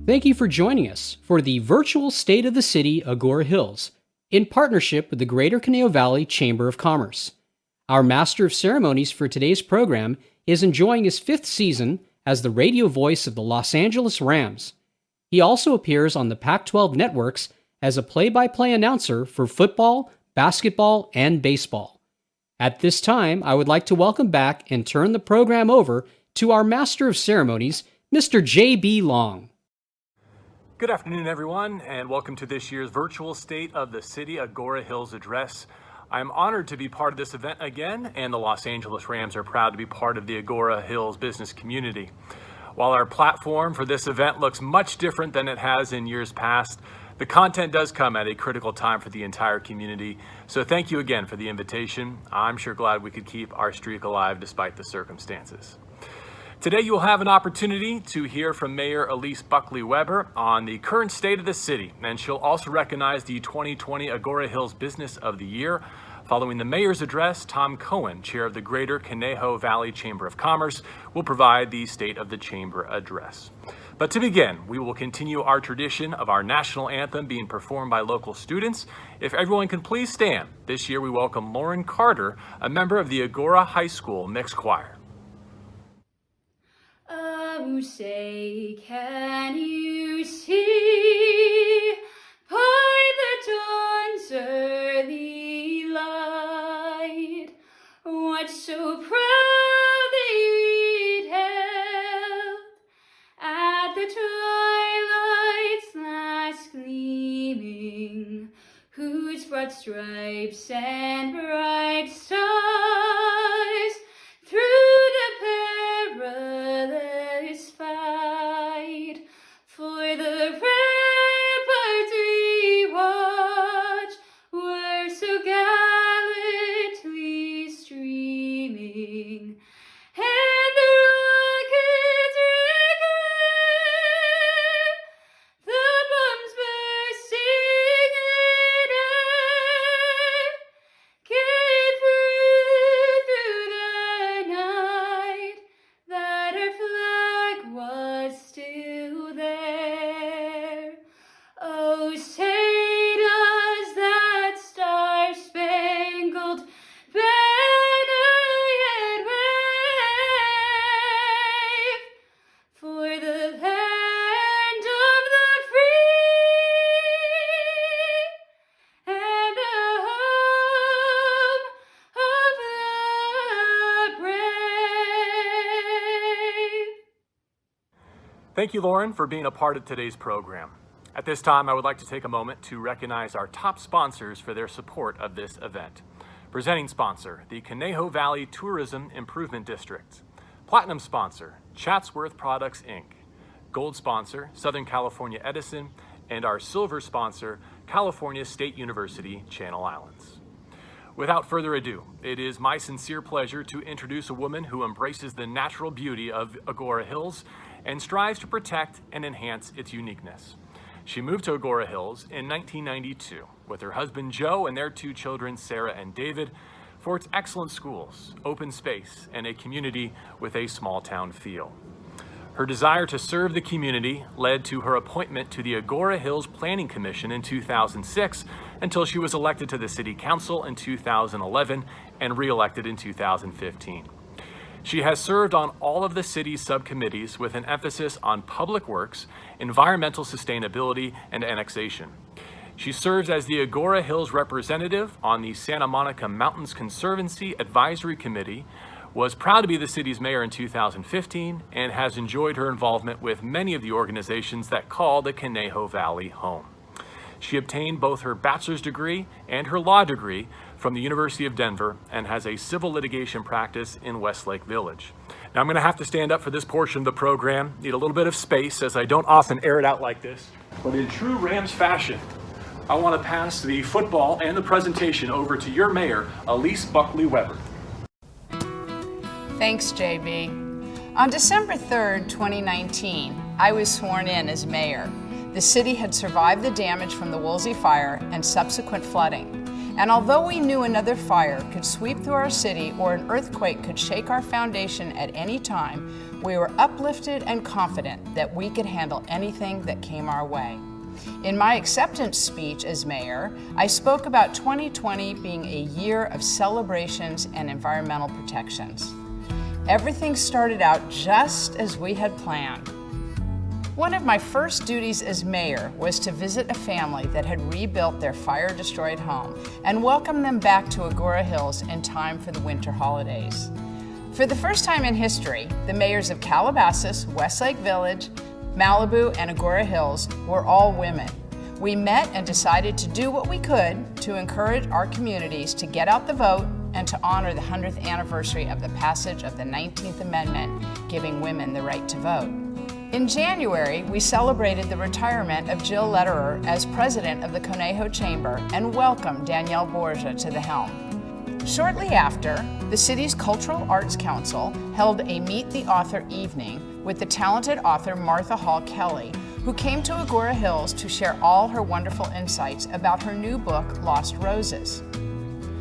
Thank you for joining us for the virtual State of the City Agoura Hills in partnership with the Greater Conejo Valley Chamber of Commerce. Our Master of Ceremonies for today's program is enjoying his 5th season as the radio voice of the Los Angeles Rams. He also appears on the Pac-12 networks as a play-by-play announcer for football, basketball, and baseball. At this time, I would like to welcome back and turn the program over to our Master of Ceremonies, Mr. J.B. Long. Good afternoon, everyone, and welcome to this year's virtual State of the City Agoura Hills address. I'm honored to be part of this event again, and the Los Angeles Rams are proud to be part of the Agoura Hills business community. While our platform for this event looks much different than it has in years past, the content does come at a critical time for the entire community, so thank you again for the invitation. I'm sure glad we could keep our streak alive despite the circumstances. Today you will have an opportunity to hear from Mayor Illece Buckley Weber on the current state of the city, and she'll also recognize the 2020 Agoura Hills Business of the Year. Following the mayor's address, Tom Cohen, chair of the Greater Conejo Valley Chamber of Commerce, will provide the State of the Chamber address. But to begin, we will continue our tradition of our national anthem being performed by local students. If everyone can please stand, this year we welcome Lauren Carter, a member of the Agoura High School Mixed Choir. Oh, say, can you see by the dawn's early light what so proudly we held at the twilight's last gleaming, whose broad stripes and bright stars through the perilous fight for the ramparts we watch were so gallantly streaming, and the rockets reclaim the bombs bursting in air, gave proof through the night that our flag was still there. Oh, say does that star-spangled banner yet wave for the land of the free and the home of the brave. Thank you, Lauren, for being a part of today's program. At this time, I would like to take a moment to recognize our top sponsors for their support of this event. Presenting sponsor, the Conejo Valley Tourism Improvement District. Platinum sponsor, Chatsworth Products, Inc. Gold sponsor, Southern California Edison. And our silver sponsor, California State University, Channel Islands. Without further ado, it is my sincere pleasure to introduce a woman who embraces the natural beauty of Agoura Hills and strives to protect and enhance its uniqueness. She moved to Agoura Hills in 1992 with her husband Joe and their 2 children, Sarah and David, for its excellent schools, open space, and a community with a small town feel. Her desire to serve the community led to her appointment to the Agoura Hills Planning Commission in 2006 until she was elected to the City Council in 2011 and re-elected in 2015. She has served on all of the city's subcommittees with an emphasis on public works, environmental sustainability, and annexation. She serves as the Agoura Hills representative on the Santa Monica Mountains Conservancy Advisory Committee, was proud to be the city's mayor in 2015, and has enjoyed her involvement with many of the organizations that call the Conejo Valley home. She obtained both her bachelor's degree and her law degree from the University of Denver and has a civil litigation practice in Westlake Village. Now I'm going to have to stand up for this portion of the program, need a little bit of space as I don't often air it out like this. But in true Rams fashion, I want to pass the football and the presentation over to your mayor, Illece Buckley Weber. Thanks, JB. On December 3rd, 2019, I was sworn in as mayor. The city had survived the damage from the Woolsey fire and subsequent flooding, And although we knew another fire could sweep through our city or an earthquake could shake our foundation at any time, we were uplifted and confident that we could handle anything that came our way. In my acceptance speech as mayor, I spoke about 2020 being a year of celebrations and environmental protections. Everything started out just as we had planned. One of my first duties as mayor was to visit a family that had rebuilt their fire-destroyed home and welcome them back to Agoura Hills in time for the winter holidays. For the first time in history, the mayors of Calabasas, Westlake Village, Malibu, and Agoura Hills were all women. We met and decided to do what we could to encourage our communities to get out the vote and to honor the 100th anniversary of the passage of the 19th Amendment, giving women the right to vote. In January, we celebrated the retirement of Jill Lederer as president of the Conejo Chamber and welcomed Danielle Borgia to the helm. Shortly after, the city's Cultural Arts Council held a Meet the Author evening with the talented author Martha Hall Kelly, who came to Agoura Hills to share all her wonderful insights about her new book, Lost Roses.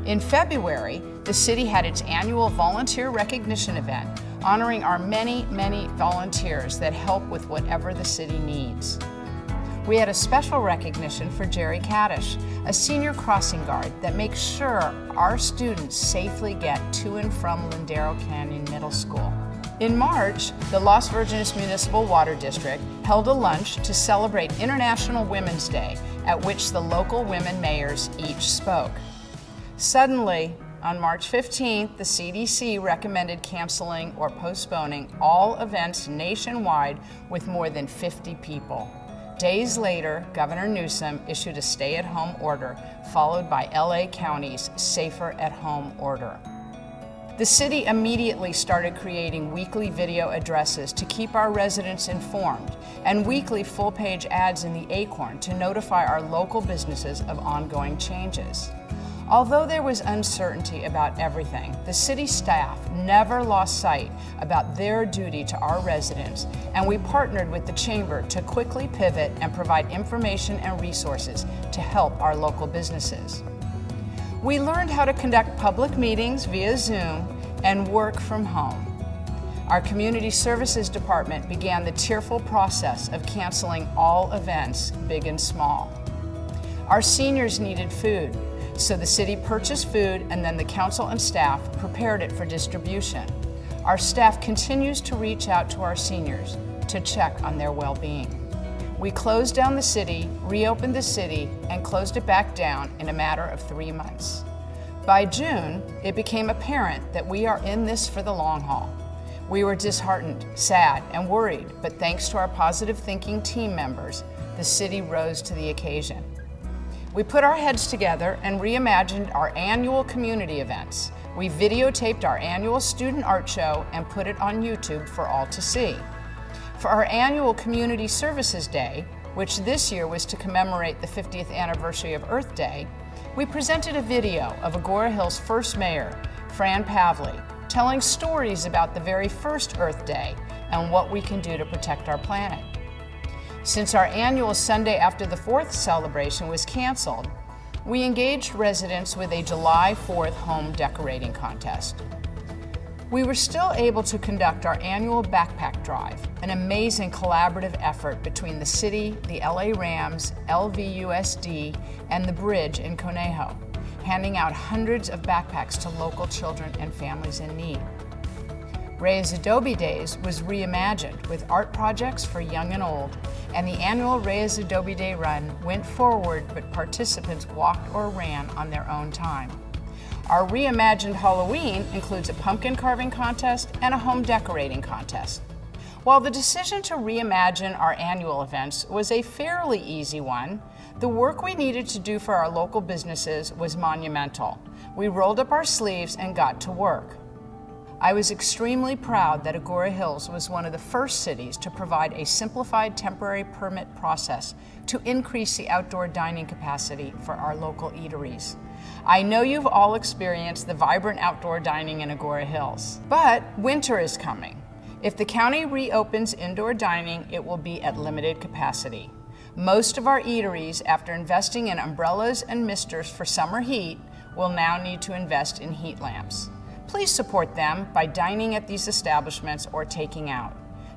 In February, the city had its annual volunteer recognition event, honoring our many, many volunteers that help with whatever the city needs. We had a special recognition for Jerry Kaddish, a senior crossing guard that makes sure our students safely get to and from Lindero Canyon Middle School. In March, the Las Virgenes Municipal Water District held a lunch to celebrate International Women's Day, at which the local women mayors each spoke. Suddenly, on March 15th, the CDC recommended canceling or postponing all events nationwide with more than 50 people. Days later, Governor Newsom issued a stay-at-home order, followed by LA County's Safer at Home order. The city immediately started creating weekly video addresses to keep our residents informed and weekly full-page ads in the Acorn to notify our local businesses of ongoing changes. Although there was uncertainty about everything, the city staff never lost sight about their duty to our residents, and we partnered with the Chamber to quickly pivot and provide information and resources to help our local businesses. We learned how to conduct public meetings via Zoom and work from home. Our Community Services Department began the tearful process of canceling all events, big and small. Our seniors needed food, so the city purchased food and then the council and staff prepared it for distribution. Our staff continues to reach out to our seniors to check on their well-being. We closed down the city, reopened the city, and closed it back down in a matter of 3 months. By June, it became apparent that we are in this for the long haul. We were disheartened, sad, and worried, but thanks to our positive thinking team members, the city rose to the occasion. We put our heads together and reimagined our annual community events. We videotaped our annual student art show and put it on YouTube for all to see. For our annual Community Services Day, which this year was to commemorate the 50th anniversary of Earth Day, we presented a video of Agoura Hills' first mayor, Fran Pavley, telling stories about the very first Earth Day and what we can do to protect our planet. Since our annual Sunday after the 4th celebration was canceled, we engaged residents with a July 4th home decorating contest. We were still able to conduct our annual backpack drive, an amazing collaborative effort between the city, the LA Rams, LVUSD, and the Bridge in Conejo, handing out hundreds of backpacks to local children and families in need. Reyes Adobe Days was reimagined with art projects for young and old, and the annual Reyes Adobe Day run went forward, but participants walked or ran on their own time. Our reimagined Halloween includes a pumpkin carving contest and a home decorating contest. While the decision to reimagine our annual events was a fairly easy one, the work we needed to do for our local businesses was monumental. We rolled up our sleeves and got to work. I was extremely proud that Agoura Hills was one of the first cities to provide a simplified temporary permit process to increase the outdoor dining capacity for our local eateries. I know you've all experienced the vibrant outdoor dining in Agoura Hills, but winter is coming. If the county reopens indoor dining, it will be at limited capacity. Most of our eateries, after investing in umbrellas and misters for summer heat, will now need to invest in heat lamps. Please support them by dining at these establishments or taking out.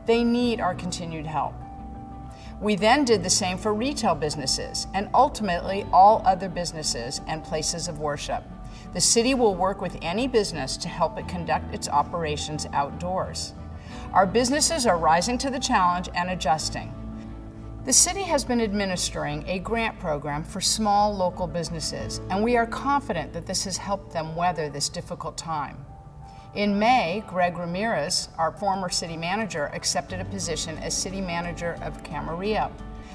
They need our continued help. We then did the same for retail businesses and ultimately all other businesses and places of worship. The city will work with any business to help it conduct its operations outdoors. Our businesses are rising to the challenge and adjusting. The city has been administering a grant program for small local businesses, and we are confident that this has helped them weather this difficult time. In May, Greg Ramirez, our former city manager, accepted a position as city manager of Camarillo.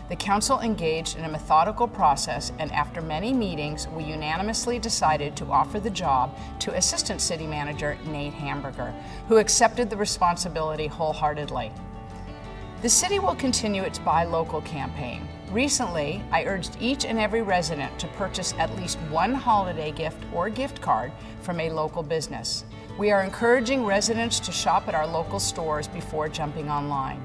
The council engaged in a methodical process, and after many meetings, we unanimously decided to offer the job to Assistant City Manager Nate Hamburger, who accepted the responsibility wholeheartedly. The city will continue its Buy Local campaign. Recently, I urged each and every resident to purchase at least one holiday gift or gift card from a local business. We are encouraging residents to shop at our local stores before jumping online.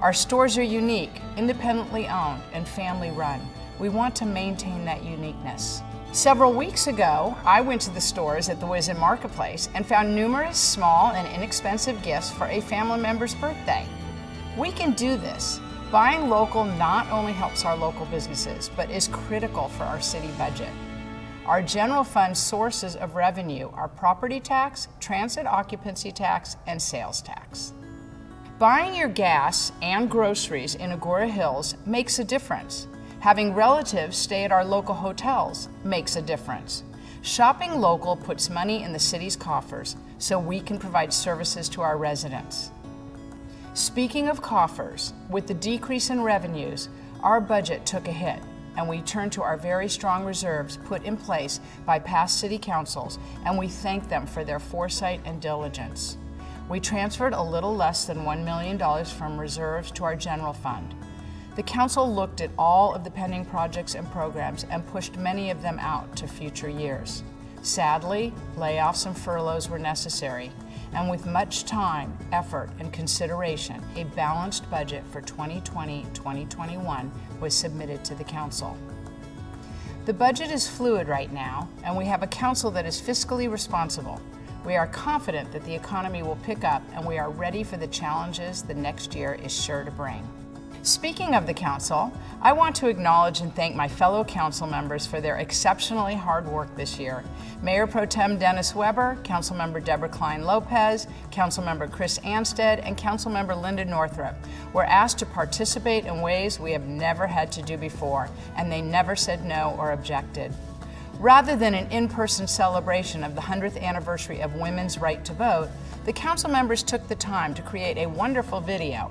Our stores are unique, independently owned, and family run. We want to maintain that uniqueness. Several weeks ago, I went to the stores at the Wiz Marketplace and found numerous small and inexpensive gifts for a family member's birthday. We can do this. Buying local not only helps our local businesses, but is critical for our city budget. Our general fund sources of revenue are property tax, transit occupancy tax, and sales tax. Buying your gas and groceries in Agoura Hills makes a difference. Having relatives stay at our local hotels makes a difference. Shopping local puts money in the city's coffers so we can provide services to our residents. Speaking of coffers, with the decrease in revenues, our budget took a hit, and we turned to our very strong reserves put in place by past city councils, and we thank them for their foresight and diligence. We transferred a little less than $1 million from reserves to our general fund. The council looked at all of the pending projects and programs and pushed many of them out to future years. Sadly, layoffs and furloughs were necessary, and with much time, effort, and consideration, a balanced budget for 2020-2021 was submitted to the council. The budget is fluid right now, and we have a council that is fiscally responsible. We are confident that the economy will pick up, and we are ready for the challenges the next year is sure to bring. Speaking of the council, I want to acknowledge and thank my fellow council members for their exceptionally hard work this year. Mayor Pro Tem Dennis Weber, Councilmember Deborah Klein-Lopez, Councilmember Chris Anstead, and Councilmember Linda Northrup were asked to participate in ways we have never had to do before, and they never said no or objected. Rather than an in-person celebration of the 100th anniversary of women's right to vote, the council members took the time to create a wonderful video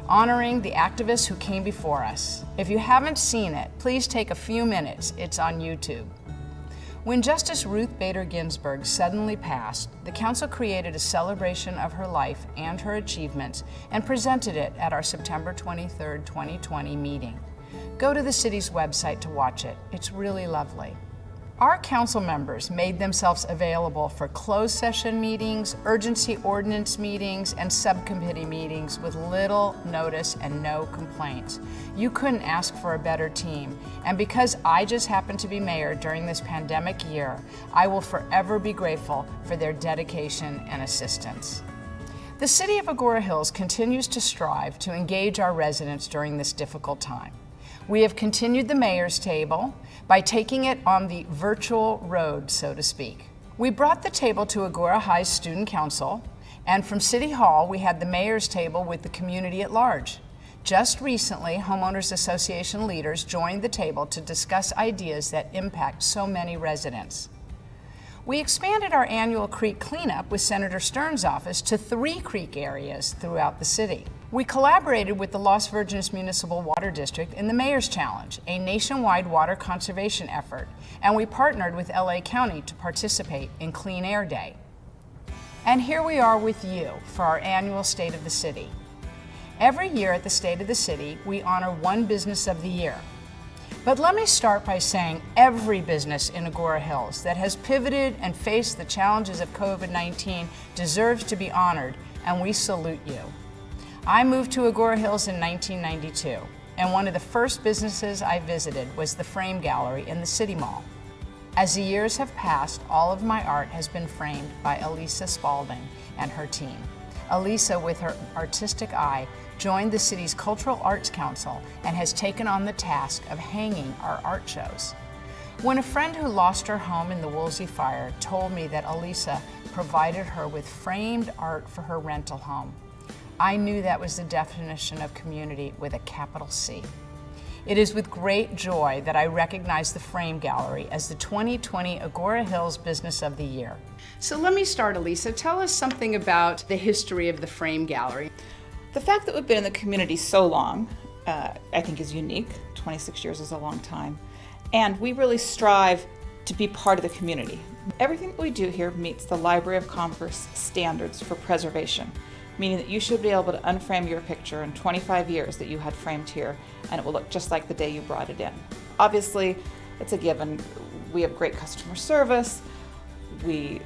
honoring the activists who came before us. If you haven't seen it, please take a few minutes. It's on YouTube. When Justice Ruth Bader Ginsburg suddenly passed, the council created a celebration of her life and her achievements and presented it at our September 23, 2020 meeting. Go to the city's website to watch it. It's really lovely. Our council members made themselves available for closed session meetings, urgency ordinance meetings, and subcommittee meetings with little notice and no complaints. You couldn't ask for a better team. And because I just happened to be mayor during this pandemic year, I will forever be grateful for their dedication and assistance. The City of Agoura Hills continues to strive to engage our residents during this difficult time. We have continued the mayor's table by taking it on the virtual road, so to speak. We brought the table to Agoura High's Student Council, and from City Hall, we had the mayor's table with the community at large. Just recently, Homeowners Association leaders joined the table to discuss ideas that impact so many residents. We expanded our annual creek cleanup with Senator Stern's office to 3 creek areas throughout the city. We collaborated with the Las Virgenes Municipal Water District in the Mayor's Challenge, a nationwide water conservation effort, and we partnered with LA County to participate in Clean Air Day. And here we are with you for our annual State of the City. Every year at the State of the City, we honor one business of the year. But let me start by saying every business in Agoura Hills that has pivoted and faced the challenges of COVID-19 deserves to be honored, and we salute you. I moved to Agoura Hills in 1992, and one of the first businesses I visited was the Frame Gallery in the City Mall. As the years have passed, all of my art has been framed by Illece Spalding and her team. Illece, with her artistic eye, joined the city's Cultural Arts Council and has taken on the task of hanging our art shows. When a friend who lost her home in the Woolsey fire told me that Illece provided her with framed art for her rental home, I knew that was the definition of community with a capital C. It is with great joy that I recognize the Frame Gallery as the 2020 Agoura Hills Business of the Year. So let me start, Illece. Tell us something about the history of the Frame Gallery. The fact that we've been in the community so long, I think is unique. 26 years is a long time. And we really strive to be part of the community. Everything that we do here meets the Library of Congress standards for preservation, meaning that you should be able to unframe your picture in 25 years that you had framed here, and it will look just like the day you brought it in. Obviously, it's a given. We have great customer service. We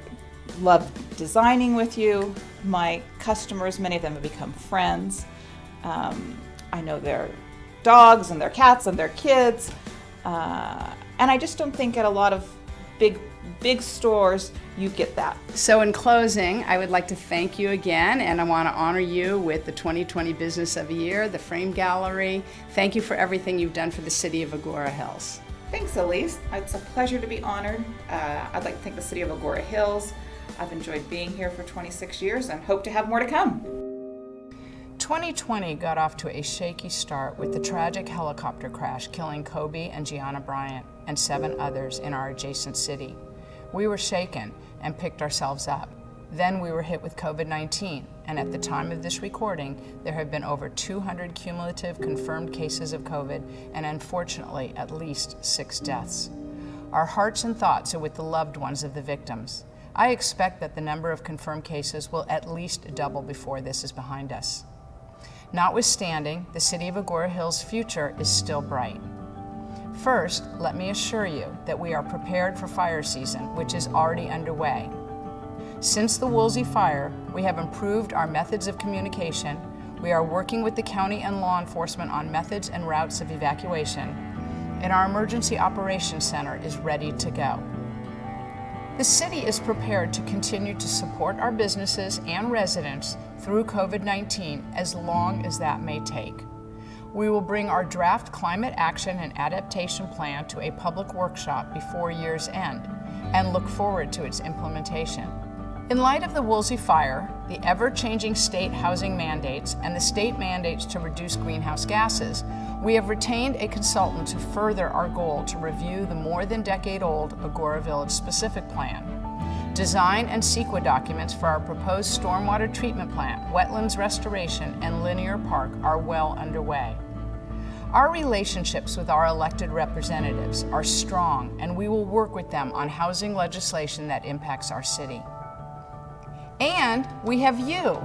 love designing with you. My customers, many of them have become friends. I know their dogs and their cats and their kids. And I just don't think at a lot of big stores you get that. So in closing, I would like to thank you again, and I want to honor you with the 2020 Business of the Year, the Frame Gallery. Thank you for everything you've done for the city of Agoura Hills. Thanks, Illece. It's a pleasure to be honored. I'd like to thank the city of Agoura Hills. I've enjoyed being here for 26 years and hope to have more to come. 2020 got off to a shaky start with the tragic helicopter crash killing Kobe and Gianna Bryant and 7 others in our adjacent city. We were shaken and picked ourselves up. Then we were hit with COVID-19, and at the time of this recording, there have been over 200 cumulative confirmed cases of COVID and unfortunately at least 6 deaths. Our hearts and thoughts are with the loved ones of the victims. I expect that the number of confirmed cases will at least double before this is behind us. Notwithstanding, the city of Agoura Hills' future is still bright. First, let me assure you that we are prepared for fire season, which is already underway. Since the Woolsey fire, we have improved our methods of communication. We are working with the county and law enforcement on methods and routes of evacuation, and our emergency operations center is ready to go. The city is prepared to continue to support our businesses and residents through COVID-19 as long as that may take. We will bring our draft climate action and adaptation plan to a public workshop before year's end and look forward to its implementation. In light of the Woolsey fire, the ever-changing state housing mandates, and the state mandates to reduce greenhouse gases, we have retained a consultant to further our goal to review the more than decade-old Agoura Village specific plan. Design and CEQA documents for our proposed stormwater treatment plant, wetlands restoration, and linear park are well underway. Our relationships with our elected representatives are strong, and we will work with them on housing legislation that impacts our city. And we have you.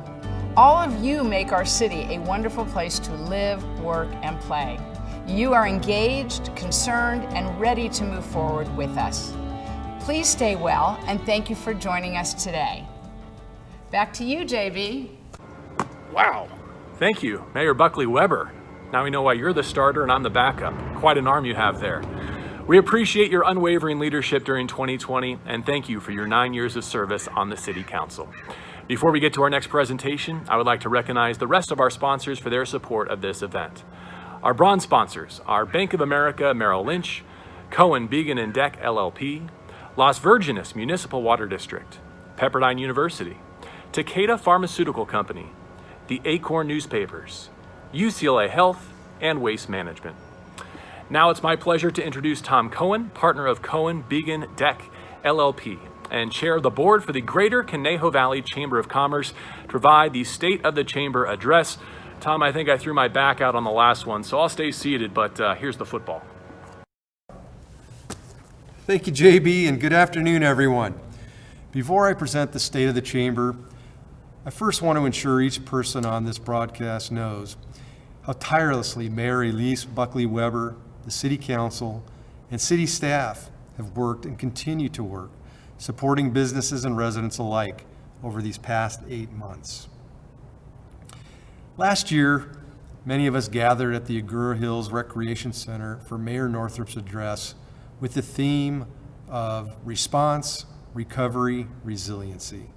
All of you make our city a wonderful place to live, work, and play. You are engaged, concerned, and ready to move forward with us. Please stay well, and thank you for joining us today. Back to you, JB. Wow. Thank you, Mayor Buckley Weber. Now we know why you're the starter and I'm the backup. Quite an arm you have there. We appreciate your unwavering leadership during 2020, and thank you for your 9 years of service on the City Council. Before we get to our next presentation, I would like to recognize the rest of our sponsors for their support of this event. Our bronze sponsors are Bank of America Merrill Lynch, Cohen Began and Deck LLP, Las Virgenes Municipal Water District, Pepperdine University, Takeda Pharmaceutical Company, the Acorn Newspapers, UCLA Health, and Waste Management. Now it's my pleasure to introduce Tom Cohen, partner of Cohen Began Deck LLP, and chair of the board for the Greater Conejo Valley Chamber of Commerce, to provide the State of the Chamber address. Tom, I think I threw my back out on the last one, so I'll stay seated, but here's the football. Thank you, JB, and good afternoon, everyone. Before I present the State of the Chamber, I first want to ensure each person on this broadcast knows how tirelessly Mayor Illece Buckley Weber, the City Council, and city staff have worked and continue to work, supporting businesses and residents alike over these past 8 months. Last year, many of us gathered at the Agoura Hills Recreation Center for Mayor Northrup's address with the theme of response, recovery, resiliency.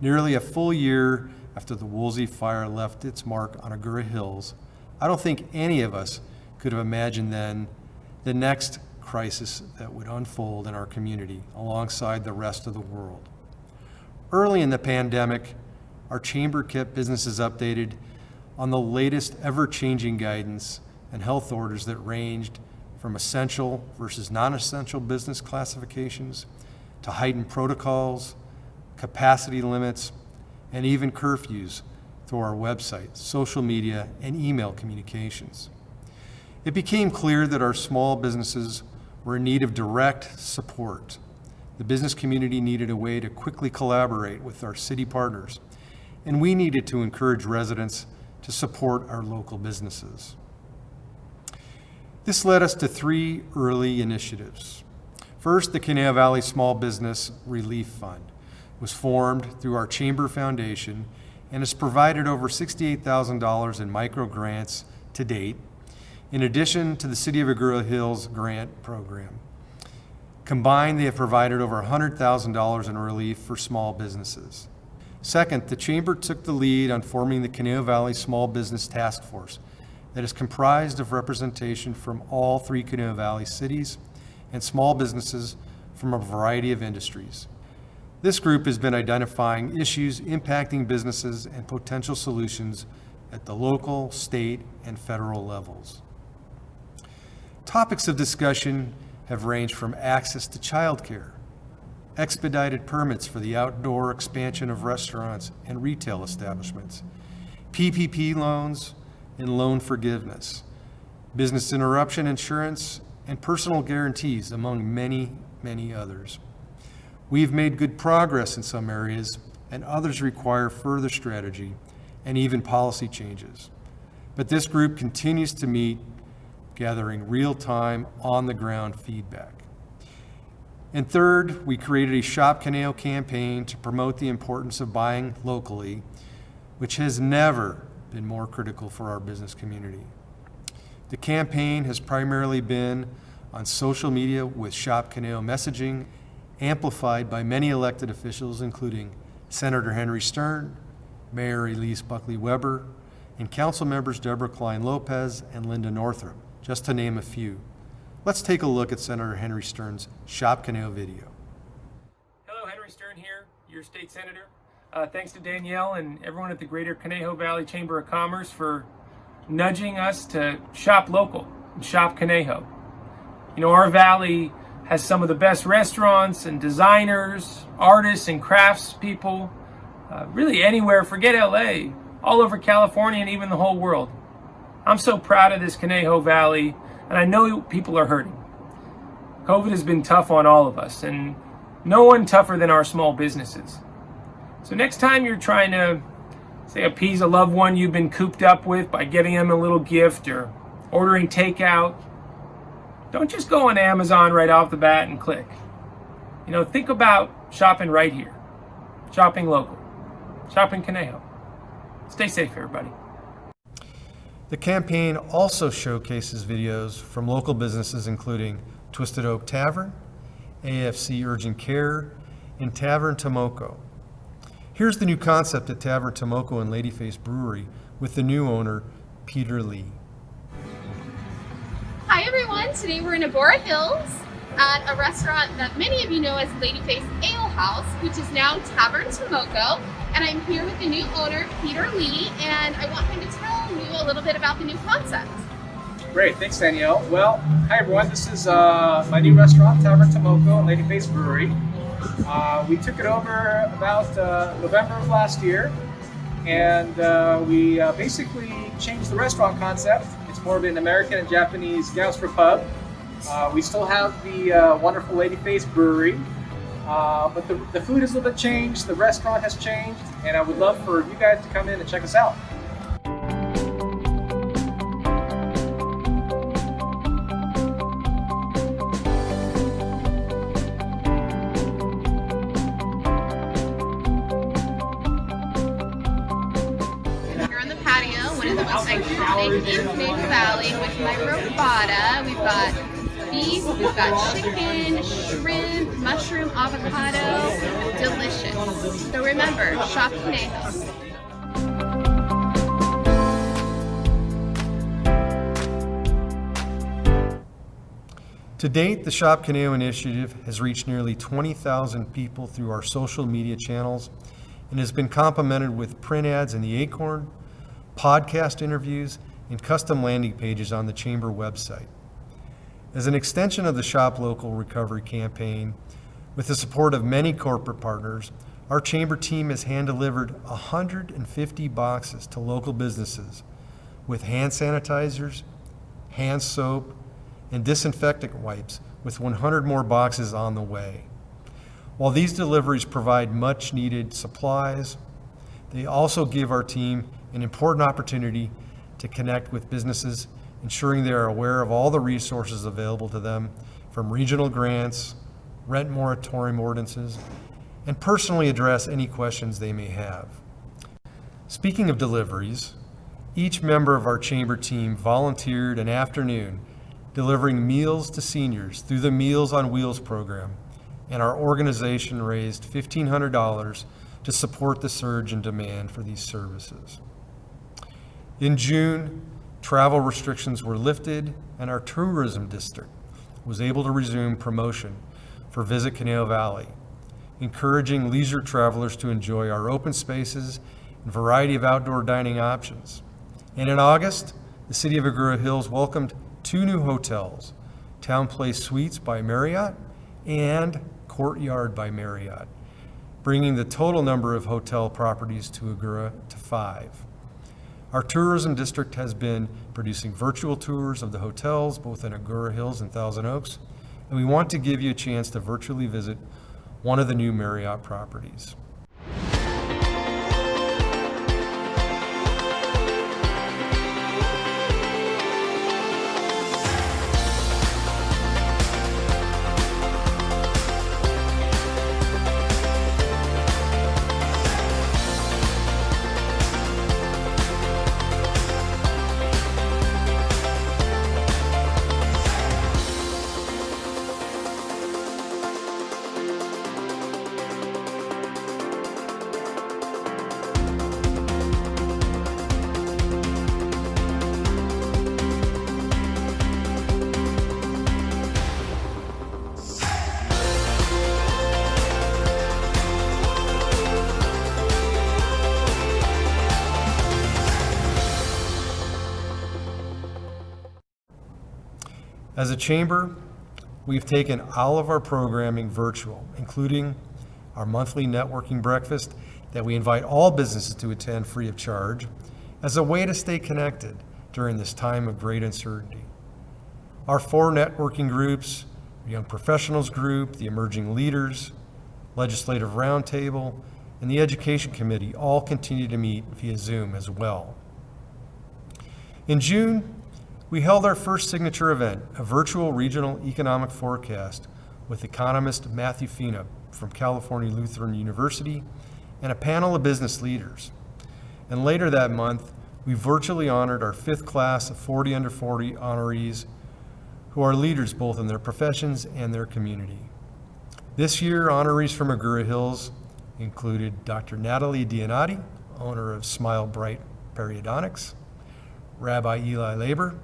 Nearly a full year after the Woolsey fire left its mark on Agoura Hills, I don't think any of us could have imagined then the next crisis that would unfold in our community alongside the rest of the world. Early in the pandemic, our chamber kept businesses updated on the latest ever-changing guidance and health orders that ranged from essential versus non-essential business classifications to heightened protocols, capacity limits, and even curfews through our website, social media, and email communications. It became clear that our small businesses were in need of direct support. The business community needed a way to quickly collaborate with our city partners, and we needed to encourage residents to support our local businesses. This led us to 3 early initiatives. First, the Conejo Valley Small Business Relief Fund was formed through our Chamber Foundation and has provided over $68,000 in micro grants to date, in addition to the City of Agoura Hills grant program. Combined, they have provided over $100,000 in relief for small businesses. Second, the Chamber took the lead on forming the Conejo Valley Small Business Task Force that is comprised of representation from all 3 Conejo Valley cities and small businesses from a variety of industries. This group has been identifying issues impacting businesses and potential solutions at the local, state, and federal levels. Topics of discussion have ranged from access to childcare, expedited permits for the outdoor expansion of restaurants and retail establishments, PPP loans and loan forgiveness, business interruption insurance, and personal guarantees, among many, many others. We've made good progress in some areas, and others require further strategy and even policy changes. But this group continues to meet, gathering real-time, on-the-ground feedback. And third, we created a Shop Conejo campaign to promote the importance of buying locally, which has never been more critical for our business community. The campaign has primarily been on social media with Shop Conejo messaging, amplified by many elected officials, including Senator Henry Stern, Mayor Illece Buckley Weber, and Council members Deborah Klein Lopez and Linda Northrup, just to name a few. Let's take a look at Senator Henry Stern's Shop Conejo video. Hello, Henry Stern here, your state senator. Thanks to Danielle and everyone at the Greater Conejo Valley Chamber of Commerce for nudging us to shop local and shop Conejo. You know, our valley has some of the best restaurants and designers, artists and crafts people, really anywhere, forget LA, all over California and even the whole world. I'm so proud of this Conejo Valley, and I know people are hurting. COVID has been tough on all of us, and no one tougher than our small businesses. So next time you're trying to, say, appease a loved one you've been cooped up with by getting them a little gift or ordering takeout, don't just go on Amazon right off the bat and click. You know, think about shopping right here, shopping local, shopping Conejo. Stay safe, everybody. The campaign also showcases videos from local businesses including Twisted Oak Tavern, AFC Urgent Care, and Tavern Tomoko. Here's the new concept at Tavern Tomoko and Ladyface Brewery with the new owner, Peter Lee. Hi everyone, today we're in Agoura Hills at a restaurant that many of you know as Ladyface Ale House, which is now Tavern Tomoko, and I'm here with the new owner, Peter Lee, and I want him to tell you a little bit about the new concept. Great, thanks Danielle. Well, hi everyone, this is my new restaurant, Tavern Tomoko and Ladyface Brewery. We took it over about November of last year, and we basically changed the restaurant concept. It's more of an American and Japanese gangster pub. We still have the wonderful Ladyface Brewery, but the food has a little bit changed, the restaurant has changed, and I would love for you guys to come in and check us out. Most iconic in Conejo Valley with my robata. We've got beef, we've got chicken, shrimp, mushroom, avocado. Delicious. So remember, shop Conejo. To date, the Shop Conejo initiative has reached nearly 20,000 people through our social media channels and has been complemented with print ads in the Acorn, podcast interviews, and custom landing pages on the Chamber website. As an extension of the Shop Local Recovery campaign, with the support of many corporate partners, our Chamber team has hand-delivered 150 boxes to local businesses with hand sanitizers, hand soap, and disinfectant wipes, with 100 more boxes on the way. While these deliveries provide much needed supplies, they also give our team an important opportunity to connect with businesses, ensuring they are aware of all the resources available to them, from regional grants, rent moratorium ordinances, and personally address any questions they may have. Speaking of deliveries, each member of our Chamber team volunteered an afternoon delivering meals to seniors through the Meals on Wheels program, and our organization raised $1,500 to support the surge in demand for these services. In June, travel restrictions were lifted and our tourism district was able to resume promotion for Visit Conejo Valley, encouraging leisure travelers to enjoy our open spaces and variety of outdoor dining options. And in August, the City of Agoura Hills welcomed 2 new hotels, Town Place Suites by Marriott and Courtyard by Marriott, bringing the total number of hotel properties to Agoura to 5. Our tourism district has been producing virtual tours of the hotels, both in Agoura Hills and Thousand Oaks, and we want to give you a chance to virtually visit one of the new Marriott properties. As a chamber, we've taken all of our programming virtual, including our monthly networking breakfast that we invite all businesses to attend free of charge, as a way to stay connected during this time of great uncertainty. Our 4 networking groups, the Young Professionals Group, the Emerging Leaders, Legislative Roundtable, and the Education Committee all continue to meet via Zoom as well. In June, we held our first signature event, a virtual regional economic forecast with economist Matthew Fina from California Lutheran University and a panel of business leaders. And later that month, we virtually honored our 5th class of 40 under 40 honorees who are leaders both in their professions and their community. This year, honorees from Agoura Hills included Dr. Natalie Dianati, owner of Smile Bright Periodontics, Rabbi Eli Labor,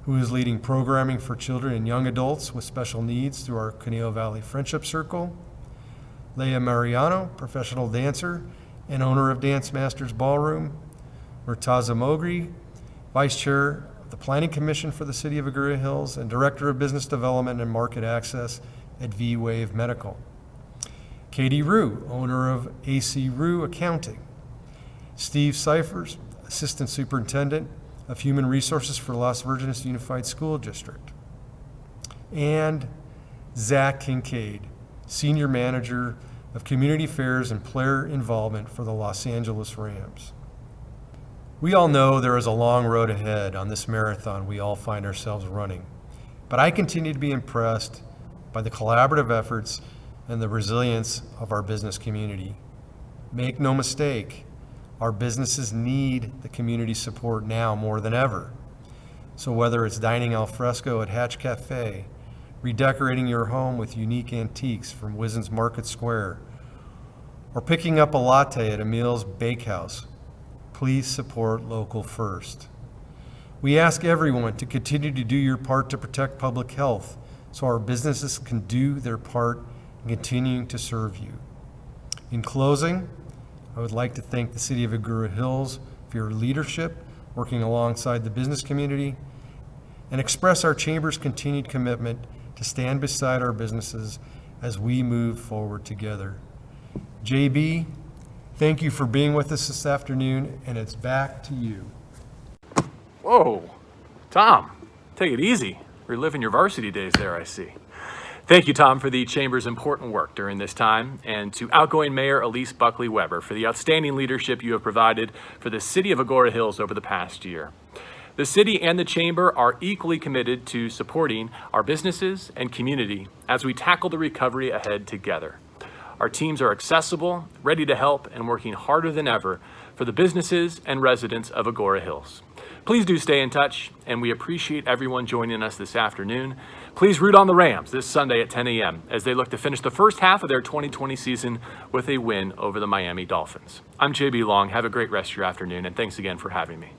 who is leading programming for children and young adults with special needs through our Conejo Valley Friendship Circle, Leah Mariano, professional dancer and owner of Dance Masters Ballroom, Murtaza Mogri, Vice Chair of the Planning Commission for the City of Agoura Hills and Director of Business Development and Market Access at V-Wave Medical, Katie Rue, owner of AC Rue Accounting, Steve Cyphers, Assistant Superintendent of Human Resources for Las Virgenes Unified School District, and Zach Kincaid, Senior Manager of Community Affairs and Player Involvement for the Los Angeles Rams. We all know there is a long road ahead on this marathon we all find ourselves running, but I continue to be impressed by the collaborative efforts and the resilience of our business community. Make no mistake, our businesses need the community support now more than ever. So whether it's dining al fresco at Hatch Cafe, redecorating your home with unique antiques from Wizen's Market Square, or picking up a latte at Emil's Bakehouse, please support local first. We ask everyone to continue to do your part to protect public health so our businesses can do their part in continuing to serve you. In closing, I would like to thank the City of Agoura Hills for your leadership working alongside the business community and express our Chamber's continued commitment to stand beside our businesses as we move forward together. JB, thank you for being with us this afternoon, and it's back to you. Whoa, Tom, take it easy. Reliving your varsity days there, I see. Thank you, Tom, for the Chamber's important work during this time, and to outgoing Mayor Illece Buckley Weber for the outstanding leadership you have provided for the City of Agoura Hills over the past year. The City and the Chamber are equally committed to supporting our businesses and community as we tackle the recovery ahead together. Our teams are accessible, ready to help, and working harder than ever for the businesses and residents of Agoura Hills. Please do stay in touch, and we appreciate everyone joining us this afternoon. Please root on the Rams this Sunday at 10 a.m. as they look to finish the first half of their 2020 season with a win over the Miami Dolphins. I'm JB Long. Have a great rest of your afternoon, and thanks again for having me.